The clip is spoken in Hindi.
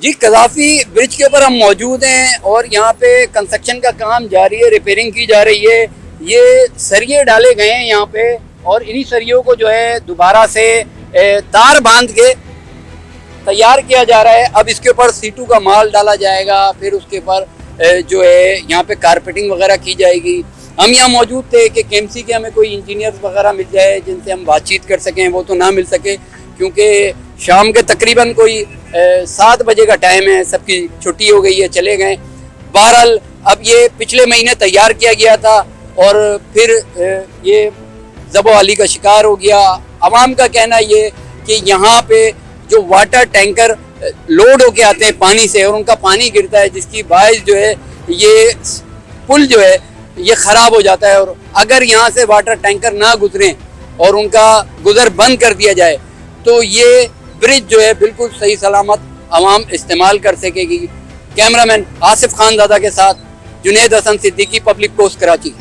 जी, कज़ाफ़ी ब्रिज के ऊपर हम मौजूद हैं और यहाँ पे कंस्ट्रक्शन का काम जारी है, रिपेयरिंग की जा रही है। ये सरिये डाले गए हैं यहाँ पे और इन्हीं सरियों को जो है दोबारा से तार बांध के तैयार किया जा रहा है। अब इसके ऊपर सीटू का माल डाला जाएगा, फिर उसके ऊपर जो है यहाँ पे कारपेटिंग वगैरह की जाएगी। हम यहाँ मौजूद थे कि केएमसी के हमें कोई इंजीनियर्स वगैरह मिल जाए जिनसे हम बातचीत कर सकें, वो तो ना मिल सके क्योंकि शाम के तकरीबन कोई 7 बजे का टाइम है, सबकी छुट्टी हो गई है, चले गए। बहरहाल अब ये पिछले महीने तैयार किया गया था और फिर ये ज़बोवाली का शिकार हो गया। आवाम का कहना ये कि यहाँ पे जो वाटर टैंकर लोड होके आते हैं पानी से और उनका पानी गिरता है, जिसकी बाइस जो है ये पुल जो है ये ख़राब हो जाता है। और अगर यहाँ से वाटर टैंकर ना गुजरें और उनका गुज़र बंद कर दिया जाए तो ये ब्रिज जो है बिल्कुल सही सलामत आवाम इस्तेमाल कर सकेगी। कैमरामैन आसिफ खान ज़ादा के साथ जुनेद हसन सिद्दीकी, पब्लिक पोस्ट, कराची।